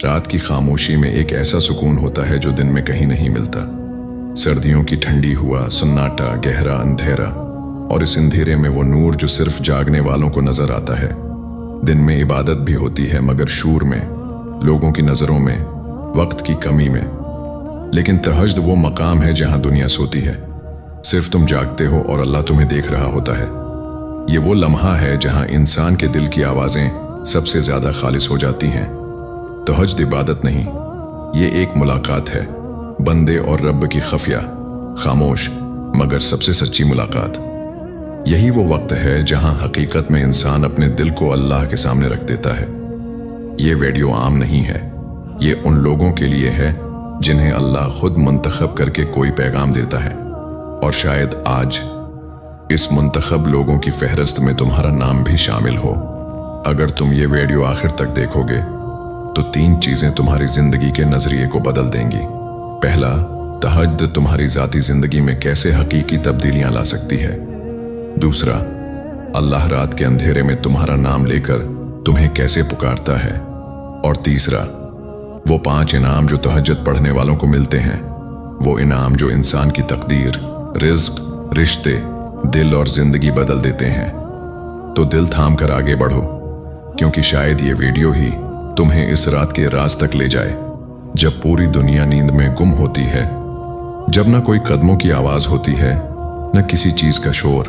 رات کی خاموشی میں ایک ایسا سکون ہوتا ہے جو دن میں کہیں نہیں ملتا۔ سردیوں کی ٹھنڈی ہوا، سناٹا، گہرا اندھیرا، اور اس اندھیرے میں وہ نور جو صرف جاگنے والوں کو نظر آتا ہے۔ دن میں عبادت بھی ہوتی ہے، مگر شور میں، لوگوں کی نظروں میں، وقت کی کمی میں۔ لیکن تہجد وہ مقام ہے جہاں دنیا سوتی ہے، صرف تم جاگتے ہو اور اللہ تمہیں دیکھ رہا ہوتا ہے۔ یہ وہ لمحہ ہے جہاں انسان کے دل کی آوازیں سب سے زیادہ خالص ہو جاتی ہیں۔ تہجد عبادت نہیں، یہ ایک ملاقات ہے، بندے اور رب کی خفیہ، خاموش مگر سب سے سچی ملاقات۔ یہی وہ وقت ہے جہاں حقیقت میں انسان اپنے دل کو اللہ کے سامنے رکھ دیتا ہے۔ یہ ویڈیو عام نہیں ہے، یہ ان لوگوں کے لیے ہے جنہیں اللہ خود منتخب کر کے کوئی پیغام دیتا ہے، اور شاید آج اس منتخب لوگوں کی فہرست میں تمہارا نام بھی شامل ہو۔ اگر تم یہ ویڈیو آخر تک دیکھو گے تو 3 چیزیں تمہاری زندگی کے نظریے کو بدل دیں گی۔ پہلا، تہجد تمہاری ذاتی زندگی میں کیسے حقیقی تبدیلیاں لا سکتی ہے۔ دوسرا، اللہ رات کے اندھیرے میں تمہارا نام لے کر تمہیں کیسے پکارتا ہے۔ اور تیسرا، وہ 5 انعام جو تہجد پڑھنے والوں کو ملتے ہیں، وہ انعام جو انسان کی تقدیر، رزق، رشتے، دل اور زندگی بدل دیتے ہیں۔ تو دل تھام کر آگے بڑھو، کیونکہ شاید یہ ویڈیو ہی تمہیں اس رات کے راز تک لے جائے جب پوری دنیا نیند میں گم ہوتی ہے، جب نہ کوئی قدموں کی آواز ہوتی ہے، نہ کسی چیز کا شور۔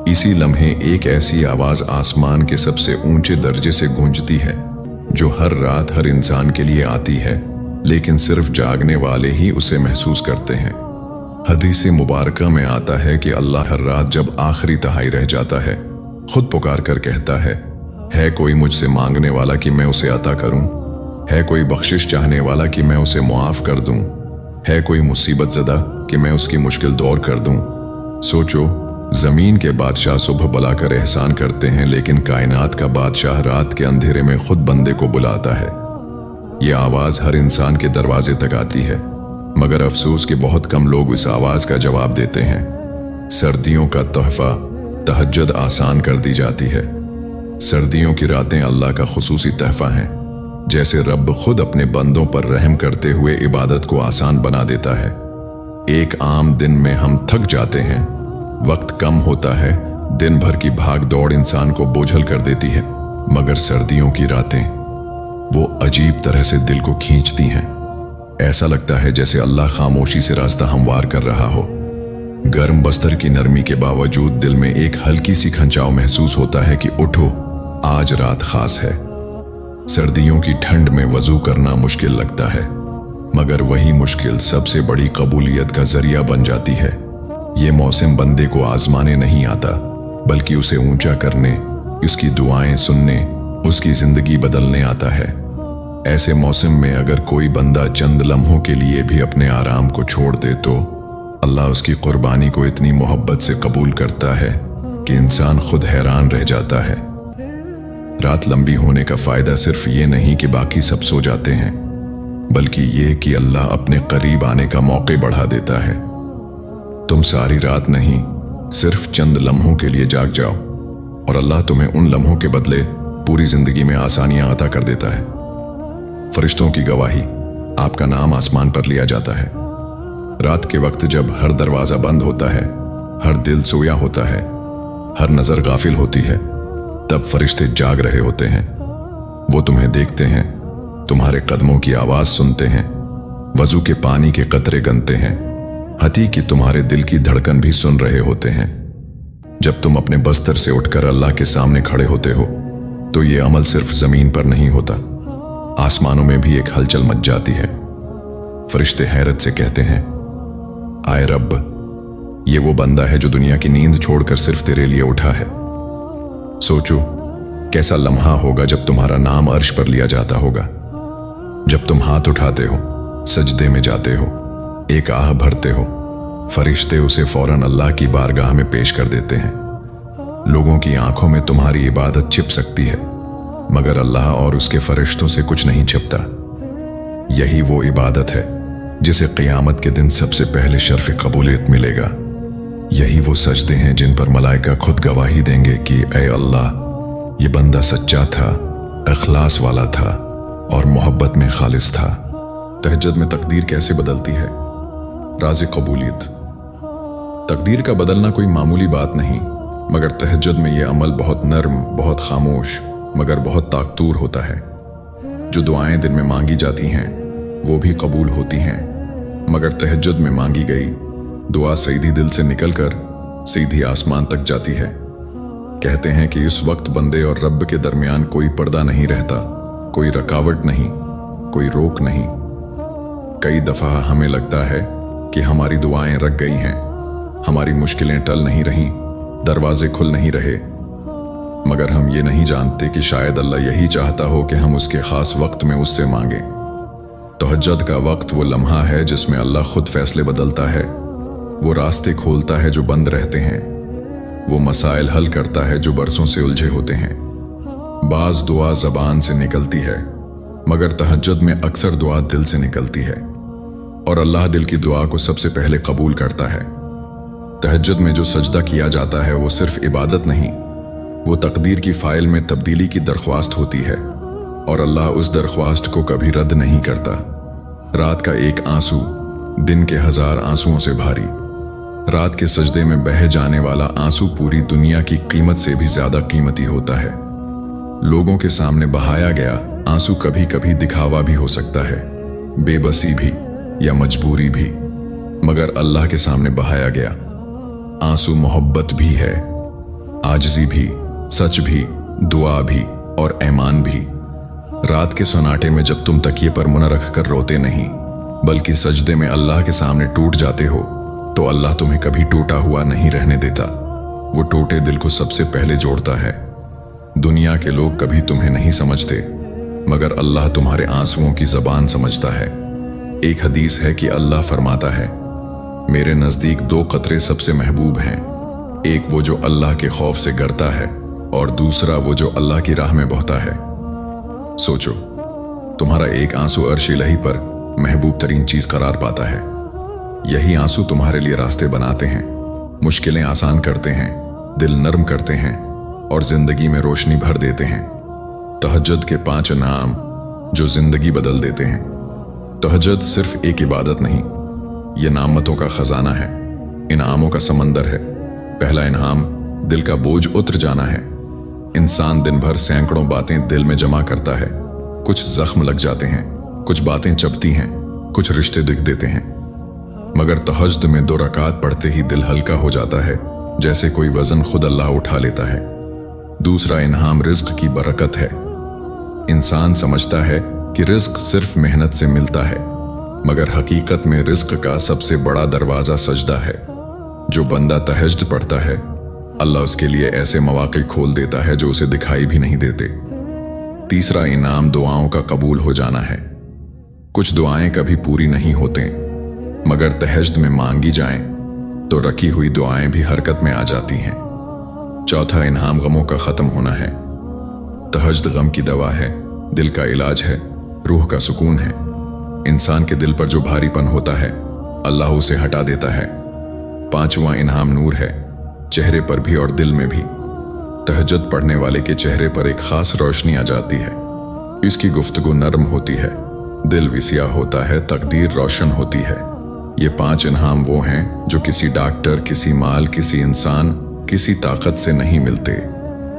اسی لمحے ایک ایسی آواز آسمان کے سب سے اونچے درجے سے گونجتی ہے جو ہر رات ہر انسان کے لیے آتی ہے، لیکن صرف جاگنے والے ہی اسے محسوس کرتے ہیں۔ حدیث مبارکہ میں آتا ہے کہ اللہ ہر رات جب آخری تہائی رہ جاتا ہے، خود پکار کر کہتا ہے کوئی مجھ سے مانگنے والا کہ میں اسے عطا کروں؟ ہے کوئی بخشش چاہنے والا کہ میں اسے معاف کر دوں؟ ہے کوئی مصیبت زدہ کہ میں اس کی مشکل دور کر دوں؟ سوچو، زمین کے بادشاہ صبح بلا کر احسان کرتے ہیں، لیکن کائنات کا بادشاہ رات کے اندھیرے میں خود بندے کو بلاتا ہے۔ یہ آواز ہر انسان کے دروازے تک آتی ہے، مگر افسوس کہ بہت کم لوگ اس آواز کا جواب دیتے ہیں۔ سردیوں کا تحفہ تہجد آسان کر دی جاتی ہے۔ سردیوں کی راتیں اللہ کا خصوصی تحفہ ہیں، جیسے رب خود اپنے بندوں پر رحم کرتے ہوئے عبادت کو آسان بنا دیتا ہے۔ ایک عام دن میں ہم تھک جاتے ہیں، وقت کم ہوتا ہے، دن بھر کی بھاگ دوڑ انسان کو بوجھل کر دیتی ہے، مگر سردیوں کی راتیں وہ عجیب طرح سے دل کو کھینچتی ہیں۔ ایسا لگتا ہے جیسے اللہ خاموشی سے راستہ ہموار کر رہا ہو۔ گرم بستر کی نرمی کے باوجود دل میں ایک ہلکی سی کھنچاؤ محسوس ہوتا ہے کہ اٹھو، آج رات خاص ہے۔ سردیوں کی ٹھنڈ میں وضو کرنا مشکل لگتا ہے، مگر وہی مشکل سب سے بڑی قبولیت کا ذریعہ بن جاتی ہے۔ یہ موسم بندے کو آزمانے نہیں آتا، بلکہ اسے اونچا کرنے، اس کی دعائیں سننے، اس کی زندگی بدلنے آتا ہے۔ ایسے موسم میں اگر کوئی بندہ چند لمحوں کے لیے بھی اپنے آرام کو چھوڑ دے تو اللہ اس کی قربانی کو اتنی محبت سے قبول کرتا ہے کہ انسان خود حیران رہ جاتا ہے۔ رات لمبی ہونے کا فائدہ صرف یہ نہیں کہ باقی سب سو جاتے ہیں، بلکہ یہ کہ اللہ اپنے قریب آنے کا موقع بڑھا دیتا ہے۔ تم ساری رات نہیں، صرف چند لمحوں کے لیے جاگ جاؤ، اور اللہ تمہیں ان لمحوں کے بدلے پوری زندگی میں آسانیاں عطا کر دیتا ہے۔ فرشتوں کی گواہی، آپ کا نام آسمان پر لیا جاتا ہے۔ رات کے وقت جب ہر دروازہ بند ہوتا ہے، ہر دل سویا ہوتا ہے، ہر نظر غافل ہوتی ہے، تب فرشتے جاگ رہے ہوتے ہیں۔ وہ تمہیں دیکھتے ہیں، تمہارے قدموں کی آواز سنتے ہیں، وضو کے پانی کے قطرے گنتے ہیں، حتیٰ کہ تمہارے دل کی دھڑکن بھی سن رہے ہوتے ہیں۔ جب تم اپنے بستر سے اٹھ کر اللہ کے سامنے کھڑے ہوتے ہو تو یہ عمل صرف زمین پر نہیں ہوتا، آسمانوں میں بھی ایک ہلچل مچ جاتی ہے۔ فرشتے حیرت سے کہتے ہیں، آئے رب، یہ وہ بندہ ہے جو دنیا کی نیند چھوڑ کر صرف تیرے لیے اٹھا ہے۔ سوچو، کیسا لمحہ ہوگا جب تمہارا نام عرش پر لیا جاتا ہوگا، جب تم ہاتھ اٹھاتے ہو، سجدے میں جاتے ہو، ایک آہ بھرتے ہو، فرشتے اسے فوراً اللہ کی بارگاہ میں پیش کر دیتے ہیں۔ لوگوں کی آنکھوں میں تمہاری عبادت چھپ سکتی ہے، مگر اللہ اور اس کے فرشتوں سے کچھ نہیں چھپتا۔ یہی وہ عبادت ہے جسے قیامت کے دن سب سے پہلے شرف قبولیت ملے گا۔ یہی وہ سجدے ہیں جن پر ملائکہ خود گواہی دیں گے کہ اے اللہ، یہ بندہ سچا تھا، اخلاص والا تھا، और मोहब्बत में खालिस था। तहज्जुद में तकदीर कैसे बदलती है? राज़ कबूलियत। तकदीर का बदलना कोई मामूली बात नहीं, मगर तहज्जुद में यह अमल बहुत नर्म, बहुत खामोश, मगर बहुत ताकतूर होता है। जो दुआएं दिन में मांगी जाती हैं वो भी कबूल होती हैं, मगर तहज्जुद में मांगी गई दुआ सीधी दिल से निकलकर सीधी आसमान तक जाती है। कहते हैं कि इस वक्त बंदे और रब के दरमियान कोई पर्दा नहीं रहता, कोई रुकावट नहीं, कोई रोक नहीं। कई दफा हमें लगता है कि हमारी दुआएं रख गई हैं, हमारी मुश्किलें टल नहीं रहीं, दरवाजे खुल नहीं रहे, मगर हम ये नहीं जानते कि शायद अल्लाह यही चाहता हो कि हम उसके खास वक्त में उससे मांगें। तहज्जुद का वक्त वो लम्हा है जिसमें अल्लाह खुद फैसले बदलता है, वो रास्ते खोलता है जो बंद रहते हैं, वो मसाइल हल करता है जो बरसों से उलझे होते हैं। बाज दुआ ज़बान से निकलती है, मगर तहज्जुद में अक्सर दुआ दिल से निकलती है, और अल्लाह दिल की दुआ को सबसे पहले कबूल करता है। तहज्जुद में जो सजदा किया जाता है वो सिर्फ इबादत नहीं, वो तकदीर की फाइल में तब्दीली की दरख्वास्त होती है, और अल्लाह उस दरख्वास्त को कभी रद्द नहीं करता। रात का एक आंसू दिन के 1000 आंसुओं से भारी। रात के सजदे में बह जाने वाला आंसू पूरी दुनिया की कीमत से भी ज्यादा कीमती होता है। लोगों के सामने बहाया गया आंसू कभी कभी दिखावा भी हो सकता है, बेबसी भी या मजबूरी भी, मगर अल्लाह के सामने बहाया गया आंसू मोहब्बत भी है, आजिज़ी भी, सच भी, दुआ भी और ईमान भी। रात के सन्नाटे में जब तुम तकिए पर मुंह रख कर रोते नहीं, बल्कि सजदे में अल्लाह के सामने टूट जाते हो, तो अल्लाह तुम्हें कभी टूटा हुआ नहीं रहने देता। वो टूटे दिल को सबसे पहले जोड़ता है। दुनिया के लोग कभी तुम्हें नहीं समझते, मगर अल्लाह तुम्हारे आंसुओं की ज़बान समझता है। एक हदीस है कि अल्लाह फरमाता है, मेरे नज़दीक 2 कतरे सबसे महबूब हैं, एक वो जो अल्लाह के खौफ से डरता है और दूसरा वो जो अल्लाह की राह में बहता है। सोचो, तुम्हारा एक आंसू अर्श इलाही पर महबूब तरीन चीज करार पाता है। यही आंसू तुम्हारे लिए रास्ते बनाते हैं, मुश्किलें आसान करते हैं, दिल नर्म करते हैं और जिंदगी में रोशनी भर देते हैं। तहज्जुद के 5 इनाम जो जिंदगी बदल देते हैं। तहज्जुद सिर्फ एक इबादत नहीं, यह नामतों का खजाना है, इनामों का समंदर है। पहला इनाम दिल का बोझ उतर जाना है। इंसान दिन भर सैकड़ों बातें दिल में जमा करता है, कुछ जख्म लग जाते हैं, कुछ बातें चबती हैं, कुछ रिश्ते दिख देते हैं, मगर तहज्जुद में 2 रकात पढ़ते ही दिल हल्का हो जाता है, जैसे कोई वजन खुद अल्लाह उठा लेता है। दूसरा इनाम रिज्क की बरकत है। इंसान समझता है कि रिज्क सिर्फ मेहनत से मिलता है, मगर हकीकत में रिज्क का सबसे बड़ा दरवाजा सजदा है। जो बंदा तहज्जुद पढ़ता है, अल्लाह उसके लिए ऐसे मौके खोल देता है जो उसे दिखाई भी नहीं देते। तीसरा इनाम दुआओं का कबूल हो जाना है। कुछ दुआएं कभी पूरी नहीं होते, मगर तहज्जुद में मांगी जाएं तो रखी हुई दुआएं भी हरकत में आ जाती हैं। चौथा इनाम गमों का खत्म होना है। तहज्जुद गम की दवा है, दिल का इलाज है, रूह का सुकून है। इंसान के दिल पर जो भारीपन होता है, अल्लाह उसे हटा देता है। पांचवा इनाम नूर है, चेहरे पर भी और दिल में भी। तहज्जुद पढ़ने वाले के चेहरे पर एक खास रोशनी आ जाती है। इसकी गुफ्तगू नरम होती है, दिल विसिया होता है, तकदीर रोशन होती है। ये 5 इनाम वो हैं जो किसी डॉक्टर, किसी माल, किसी इंसान, किसी ताकत से नहीं मिलते।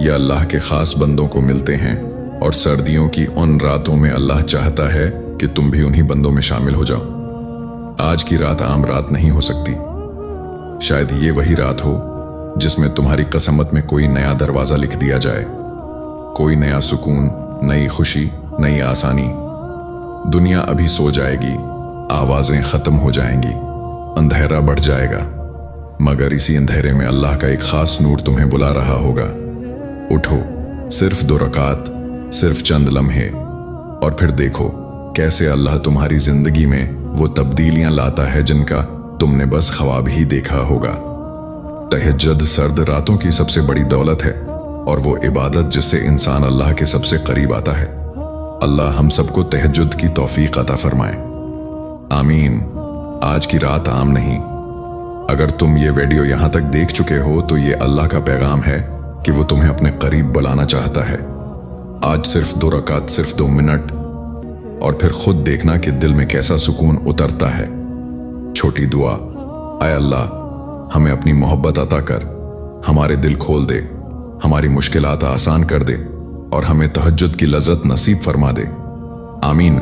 ये अल्लाह के खास बंदों को मिलते हैं, और सर्दियों की उन रातों में अल्लाह चाहता है कि तुम भी उन्हीं बंदों में शामिल हो जाओ। आज की रात आम रात नहीं हो सकती। शायद ये वही रात हो जिसमें तुम्हारी किस्मत में कोई नया दरवाजा लिख दिया जाए, कोई नया सुकून, नई खुशी, नई आसानी। दुनिया अभी सो जाएगी, आवाजें खत्म हो जाएंगी, अंधेरा बढ़ जाएगा, मगर इसी अंधेरे में अल्लाह का एक खास नूर तुम्हें बुला रहा होगा। उठो, सिर्फ 2 रकात, सिर्फ चंद लम्हे, और फिर देखो कैसे अल्लाह तुम्हारी जिंदगी में वो तब्दीलियां लाता है जिनका तुमने बस ख्वाब ही देखा होगा। तहज्जुद सर्द रातों की सबसे बड़ी दौलत है, और वो इबादत जिससे इंसान अल्लाह के सबसे करीब आता है। अल्लाह हम सबको तहज्जुद की तौफीक अता फरमाए। आमीन। आज की रात आम नहीं। अगर तुम ये वीडियो यहां तक देख चुके हो तो ये अल्लाह का पैगाम है कि वो तुम्हें अपने करीब बुलाना चाहता है। आज सिर्फ 2 रकात, सिर्फ 2 मिनट, और फिर खुद देखना कि दिल में कैसा सुकून उतरता है। छोटी दुआ, ऐ अल्लाह हमें अपनी मोहब्बत अता कर, हमारे दिल खोल दे, हमारी मुश्किलात आसान कर दे और हमें तहज्जुद की लज़्ज़त नसीब फरमा दे। आमीन।